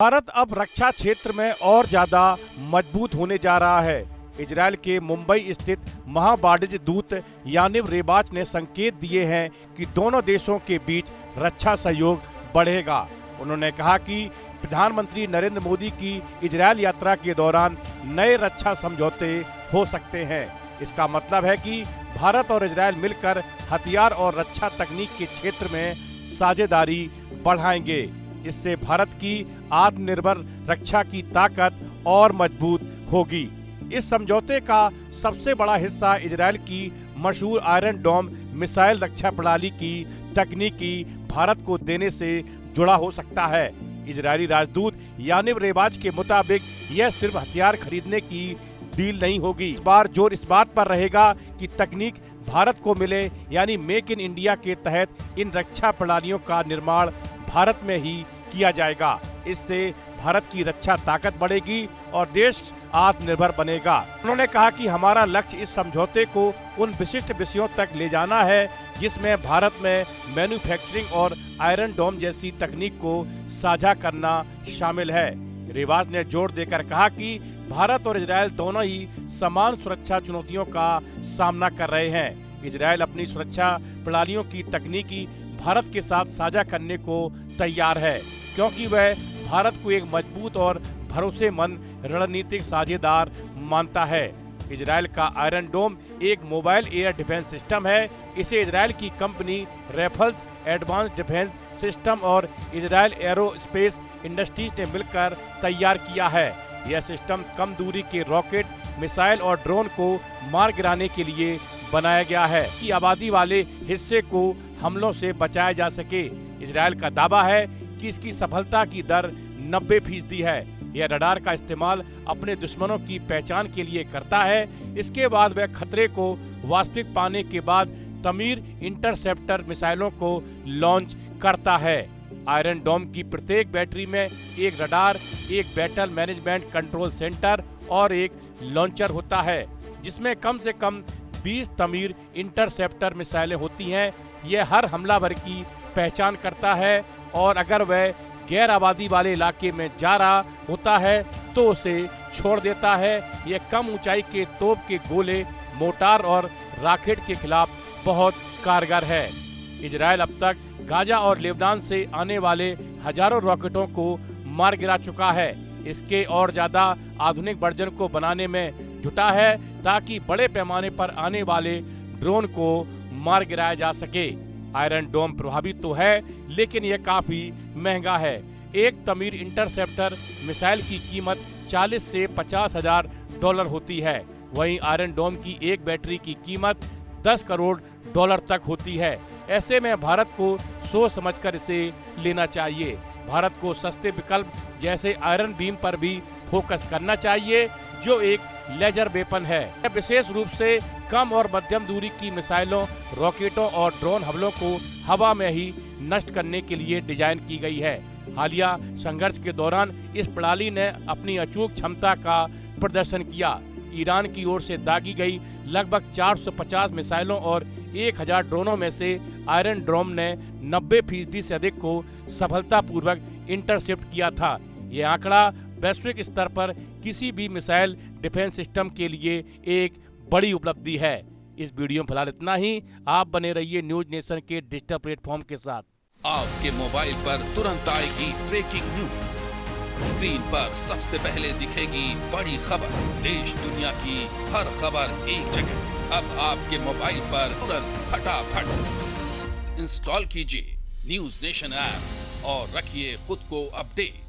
भारत अब रक्षा क्षेत्र में और ज्यादा मजबूत होने जा रहा है। इजरायल के मुंबई स्थित महावाणिज्य दूत यानिव रेबाच ने संकेत दिए हैं कि दोनों देशों के बीच रक्षा सहयोग बढ़ेगा। उन्होंने कहा कि प्रधानमंत्री नरेंद्र मोदी की इजरायल यात्रा के दौरान नए रक्षा समझौते हो सकते हैं। इसका मतलब है कि भारत और इजरायल मिलकर हथियार और रक्षा तकनीक के क्षेत्र में साझेदारी बढ़ाएंगे। इससे भारत की आत्मनिर्भर रक्षा की ताकत और मजबूत होगी। इस समझौते का सबसे बड़ा हिस्सा इजरायल की मशहूर आयरन डोम मिसाइल रक्षा प्रणाली की तकनीकी भारत को देने से जुड़ा हो सकता है। इजरायली राजदूत यानिव रेबाच के मुताबिक यह सिर्फ हथियार खरीदने की डील नहीं होगी। इस बार जोर इस बात पर रहेगा कि तकनीक भारत को मिले, यानी मेक इन इंडिया के तहत इन रक्षा प्रणालियों का निर्माण भारत में ही किया जाएगा। इससे भारत की रक्षा ताकत बढ़ेगी और देश आत्मनिर्भर बनेगा। उन्होंने कहा कि हमारा लक्ष्य इस समझौते को उन विशिष्ट विषयों तक ले जाना है जिसमें भारत में मैन्युफैक्चरिंग और आयरन डोम जैसी तकनीक को साझा करना शामिल है। रेबाच ने जोर देकर कहा कि भारत और इजरायल दोनों ही समान सुरक्षा चुनौतियों का सामना कर रहे हैं। इजरायल अपनी सुरक्षा प्रणालियों की तकनीकी भारत के साथ साझा करने को तैयार है, क्योंकि वह भारत को एक मजबूत और भरोसेमंद रणनीतिक साझेदार मानता है। इजरायल का आयरन डोम एक मोबाइल एयर डिफेंस सिस्टम है। इसे इजरायल की company Raffles advance defence system और इजरायल एरोस्पेस इंडस्ट्रीज ने मिलकर तैयार किया है। यह सिस्टम कम दूरी के रॉकेट, मिसाइल और ड्रोन को मार गिराने के लिए बनाया गया है कि आबादी वाले हिस्से को हमलों से बचाया जा सके। इजरायल का दावा है कि इसकी सफलता की दर 90% है। यह रडार का इस्तेमाल अपने दुश्मनों की पहचान के लिए करता है। इसके बाद वह खतरे को वास्तविक पाने के बाद तमीर इंटरसेप्टर मिसाइलों को लॉन्च करता है। आयरन डोम की प्रत्येक बैटरी में एक रडार, एक बैटल मैनेजमेंट कंट्रोल सेंटर और एक लॉन्चर होता है, जिसमें कम से कम 20 तमीर इंटरसेप्टर मिसाइलें होती हैं। यह हर हमलावर की पहचान करता है और अगर वह गैर आबादी वाले इलाके में जा रहा होता है तो उसे छोड़ देता है। यह कम ऊंचाई के तोप के गोले, मोटार और रॉकेट के खिलाफ बहुत कारगर है। इजरायल अब तक गाजा और लेबनान से आने वाले हजारों रॉकेटों को मार गिरा चुका है। इसके और ज्यादा आधुनिक वर्जन को बनाने में जुटा है ताकि बड़े पैमाने पर आने वाले ड्रोन को मार गिराया जा सके। आयरन डोम प्रभावी तो है, लेकिन यह काफी महंगा है। एक तमीर इंटरसेप्टर मिसाइल की कीमत 40 से 50 हजार डॉलर होती है। वहीं आयरन डोम की एक बैटरी की कीमत 10 करोड़ डॉलर तक होती है। ऐसे में भारत को सोच समझकर इसे लेना चाहिए। भारत को सस्ते विकल्प जैसे आयरन बीम पर भी फोकस करना चाहिए, जो एक लेजर वेपन है। विशेष रूप से कम और मध्यम दूरी की मिसाइलों, रॉकेटों और ड्रोन हमलों को हवा में ही नष्ट करने के लिए डिजाइन की गई है। हालिया संघर्ष के दौरान इस प्रणाली ने अपनी अचूक क्षमता का प्रदर्शन किया। ईरान की ओर से दागी गई लगभग 450 मिसाइलों और 1000 ड्रोनों में से आयरन डोम ने 90% से अधिक को सफलतापूर्वक इंटरसेप्ट किया था। यह आंकड़ा वैश्विक स्तर पर किसी भी मिसाइल डिफेंस सिस्टम के लिए एक बड़ी उपलब्धि है। इस वीडियो में फिलहाल इतना ही। आप बने रहिए न्यूज नेशन के डिजिटल प्लेटफॉर्म के साथ। आपके मोबाइल पर तुरंत आएगी ब्रेकिंग न्यूज। स्क्रीन पर सबसे पहले दिखेगी बड़ी खबर। देश दुनिया की हर खबर एक जगह। अब आपके मोबाइल पर तुरंत फटाफट इंस्टॉल कीजिए न्यूज नेशन ऐप और रखिए खुद को अपडेट।